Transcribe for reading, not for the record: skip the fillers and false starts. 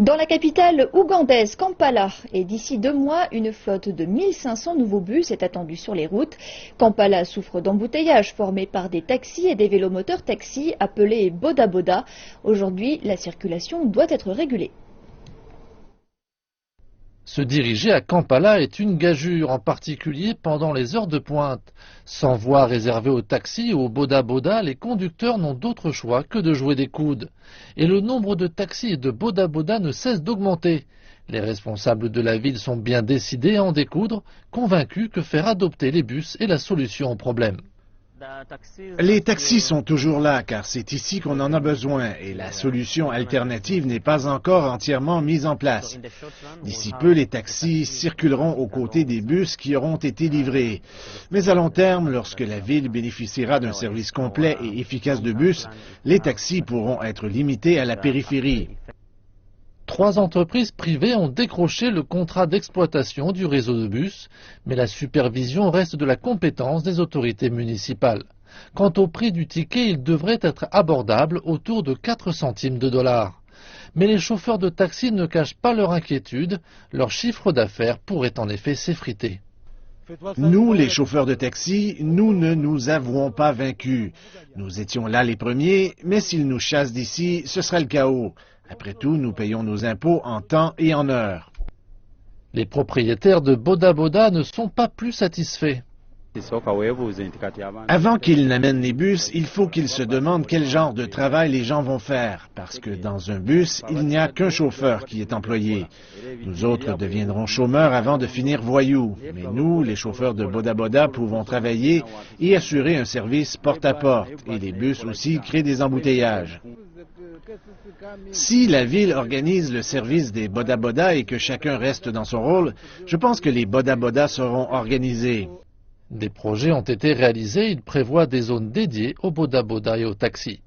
Dans la capitale ougandaise, Kampala, et d'ici 2 mois, une flotte de 1500 nouveaux bus est attendue sur les routes. Kampala souffre d'embouteillages formés par des taxis et des vélomoteurs taxis appelés boda boda. Aujourd'hui, la circulation doit être régulée. Se diriger à Kampala est une gageure, en particulier pendant les heures de pointe. Sans voie réservée aux taxis ou aux boda-boda, les conducteurs n'ont d'autre choix que de jouer des coudes. Et le nombre de taxis et de boda-boda ne cesse d'augmenter. Les responsables de la ville sont bien décidés à en découdre, convaincus que faire adopter les bus est la solution au problème. Les taxis sont toujours là car c'est ici qu'on en a besoin et la solution alternative n'est pas encore entièrement mise en place. D'ici peu, les taxis circuleront aux côtés des bus qui auront été livrés. Mais à long terme, lorsque la ville bénéficiera d'un service complet et efficace de bus, les taxis pourront être limités à la périphérie. 3 entreprises privées ont décroché le contrat d'exploitation du réseau de bus, mais la supervision reste de la compétence des autorités municipales. Quant au prix du ticket, il devrait être abordable autour de 4 centimes de dollars. Mais les chauffeurs de taxi ne cachent pas leur inquiétude, leur chiffre d'affaires pourrait en effet s'effriter. Nous, les chauffeurs de taxi, nous ne nous avouons pas vaincus. Nous étions là les premiers, mais s'ils nous chassent d'ici, ce sera le chaos. Après tout, nous payons nos impôts en temps et en heure. Les propriétaires de boda boda ne sont pas plus satisfaits. Avant qu'ils n'amènent les bus, il faut qu'ils se demandent quel genre de travail les gens vont faire, parce que dans un bus, il n'y a qu'un chauffeur qui est employé. Nous autres deviendrons chômeurs avant de finir voyous, mais nous, les chauffeurs de boda boda, pouvons travailler et assurer un service porte-à-porte, et les bus aussi créent des embouteillages. Si la ville organise le service des boda boda et que chacun reste dans son rôle, je pense que les boda boda seront organisés. Des projets ont été réalisés, ils prévoient des zones dédiées aux boda boda et aux taxis.